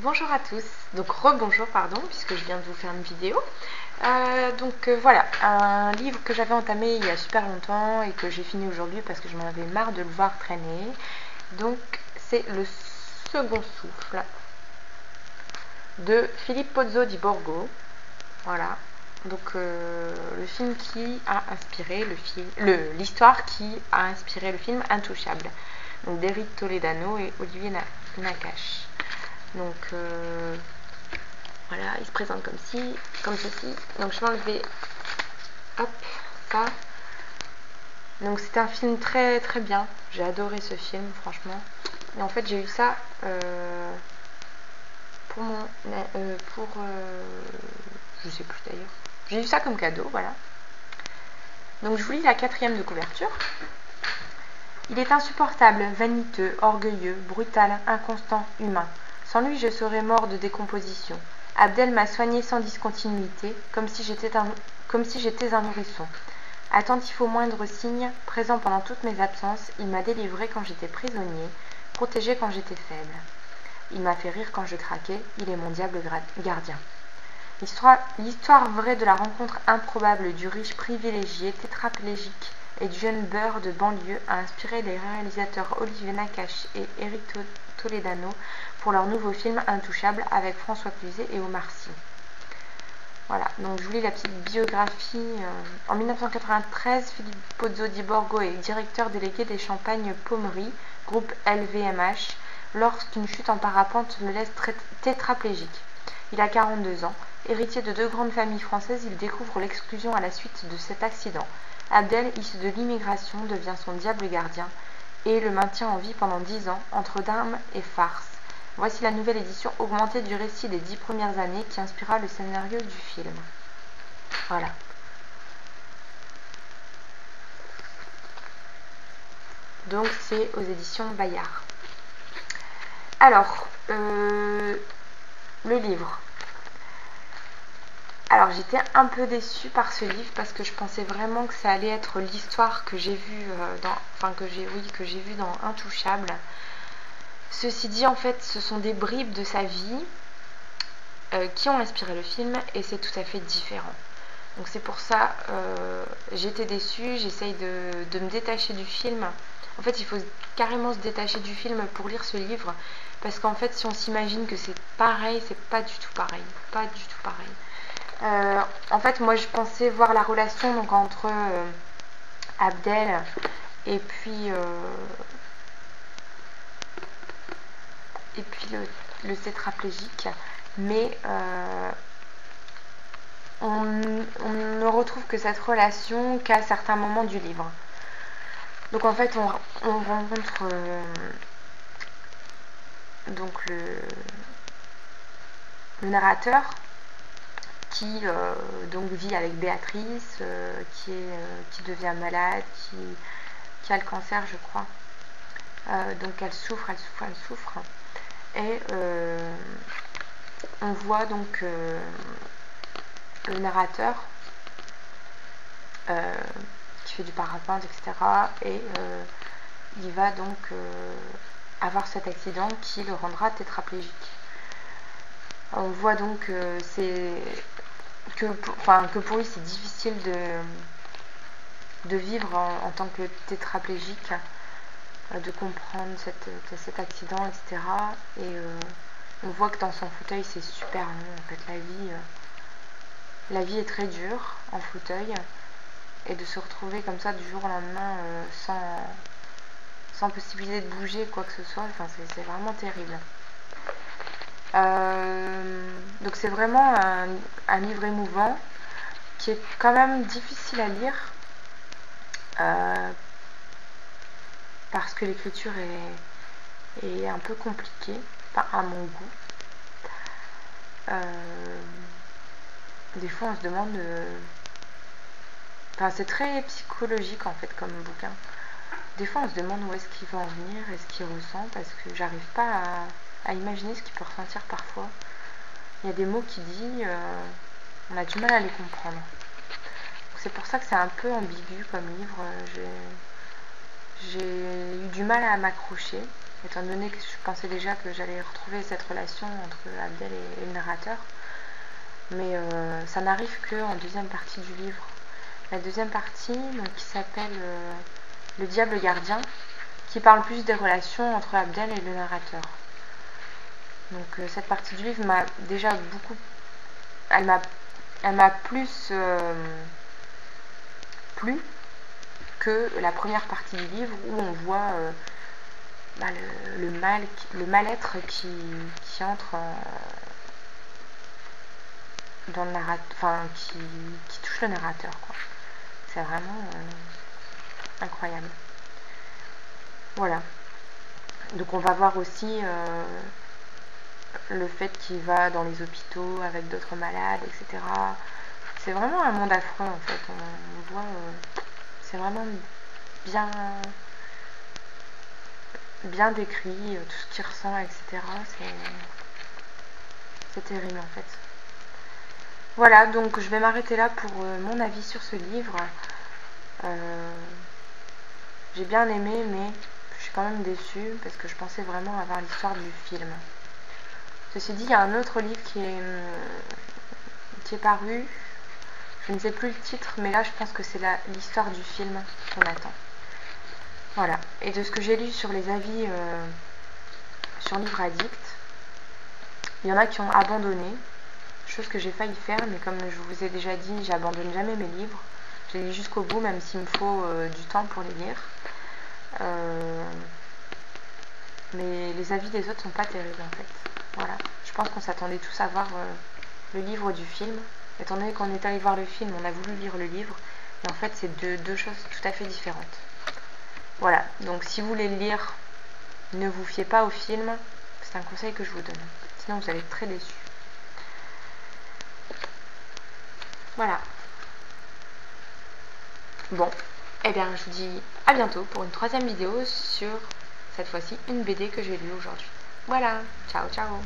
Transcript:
Bonjour à tous, donc rebonjour pardon, puisque je viens de vous faire une vidéo. Voilà, un livre que j'avais entamé il y a super longtemps et que j'ai fini aujourd'hui parce que je m'en avais marre de le voir traîner. Donc c'est Le Second Souffle de Philippe Pozzo di Borgo. Voilà, donc le film qui a inspiré l'histoire qui a inspiré le film Intouchable, donc d'Eric Toledano et Olivier Nakache. Donc voilà, il se présente comme ceci. Donc je vais enlever, hop, ça. Donc c'était un film très très bien. J'ai adoré ce film, franchement. Et en fait, j'ai eu ça je sais plus d'ailleurs. J'ai eu ça comme cadeau, voilà. Donc je vous lis la 4e de couverture. Il est insupportable, vaniteux, orgueilleux, brutal, inconstant, humain. Sans lui, je serais mort de décomposition. Abdel m'a soigné sans discontinuité, comme si j'étais un nourrisson. Attentif aux moindres signes, présent pendant toutes mes absences, il m'a délivré quand j'étais prisonnier, protégé quand j'étais faible. Il m'a fait rire quand je craquais, il est mon diable gardien. L'histoire vraie de la rencontre improbable du riche privilégié tétraplégique et du jeune beurre de banlieue a inspiré les réalisateurs Olivier Nakache et Eric Toledano pour leur nouveau film Intouchable avec François Cluzet et Omar Sy. Voilà, donc je vous lis la petite biographie. En 1993, Philippe Pozzo di Borgo est directeur délégué des Champagnes Pommery, groupe LVMH, lorsqu'une chute en parapente le laisse tétraplégique. Il a 42 ans. Héritier de 2 grandes familles françaises, il découvre l'exclusion à la suite de cet accident. Abdel, issu de l'immigration, devient son diable gardien et le maintient en vie pendant 10 ans, entre drame et farce. Voici la nouvelle édition augmentée du récit des 10 premières années qui inspira le scénario du film. Voilà. Donc c'est aux éditions Bayard. Alors, le livre. Alors j'étais un peu déçue par ce livre parce que je pensais vraiment que ça allait être l'histoire que j'ai vue que j'ai vue dans Intouchable. Ceci dit, en fait, ce sont des bribes de sa vie qui ont inspiré le film et c'est tout à fait différent. Donc c'est pour ça j'étais déçue, j'essaye de me détacher du film. En fait, il faut carrément se détacher du film pour lire ce livre parce qu'en fait, si on s'imagine que c'est pareil, c'est pas du tout pareil. Pas du tout pareil. En fait, moi, je pensais voir la relation donc, entre Abdel et puis le tétraplégique, mais on ne retrouve que cette relation qu'à certains moments du livre. Donc en fait, on rencontre donc le narrateur qui donc vit avec Béatrice, qui devient malade, qui a le cancer, je crois. Donc elle souffre. Et on voit donc le narrateur qui fait du parapente, etc. Et il va donc avoir cet accident qui le rendra tétraplégique. On voit donc que pour lui c'est difficile de vivre en tant que tétraplégique, de comprendre cet accident, etc. Et on voit que dans son fauteuil c'est super long. En fait, la vie est très dure en fauteuil, et de se retrouver comme ça du jour au lendemain sans possibilité de bouger quoi que ce soit, enfin, c'est vraiment terrible. Donc c'est vraiment un livre émouvant qui est quand même difficile à lire parce que l'écriture est un peu compliquée, enfin, à mon goût. Des fois on se demande c'est très psychologique en fait comme bouquin. Des fois on se demande où est-ce qu'il va en venir et ce qu'il ressent, parce que j'arrive pas à imaginer ce qu'il peut ressentir parfois. Il y a des mots qu'il dit, on a du mal à les comprendre. C'est pour ça que c'est un peu ambigu comme livre. J'ai eu du mal à m'accrocher. étant donné que je pensais déjà que j'allais retrouver cette relation entre Abdel et le narrateur. Mais ça n'arrive qu'en deuxième partie du livre. La deuxième partie, donc, qui s'appelle Le diable gardien, qui parle plus des relations entre Abdel et le narrateur. Donc cette partie du livre m'a déjà beaucoup... Elle m'a plus plu que la première partie du livre où on voit le mal-être qui entre dans le narrateur, enfin qui touche le narrateur, quoi. C'est vraiment incroyable. Voilà. Donc on va voir aussi le fait qu'il va dans les hôpitaux avec d'autres malades, etc. C'est vraiment un monde affreux en fait. On voit, c'est vraiment bien décrit, tout ce qu'il ressent, etc. C'est terrible en fait. Voilà, donc je vais m'arrêter là pour mon avis sur ce livre. J'ai bien aimé, mais je suis quand même déçue parce que je pensais vraiment avoir l'histoire du film. Ceci dit, il y a un autre livre qui est paru. Je ne sais plus le titre, mais là je pense que c'est l'histoire du film qu'on attend. Voilà. Et de ce que j'ai lu sur les avis sur Livre Addict, il y en a qui ont abandonné, chose que j'ai failli faire, mais comme je vous ai déjà dit, j'abandonne jamais mes livres. Je les lis jusqu'au bout, même s'il me faut du temps pour les lire. Mais les avis des autres sont pas terribles en fait. Voilà. Je pense qu'on s'attendait tous à voir le livre du film. Étant donné qu'on est allé voir le film, on a voulu lire le livre. Et en fait, c'est deux choses tout à fait différentes. Voilà. Donc si vous voulez le lire, ne vous fiez pas au film. C'est un conseil que je vous donne. Sinon, vous allez être très déçus. Voilà. Bon. Eh bien, je vous dis à bientôt pour une troisième vidéo sur, cette fois-ci, une BD que j'ai lue aujourd'hui. Voilà. Ciao, ciao.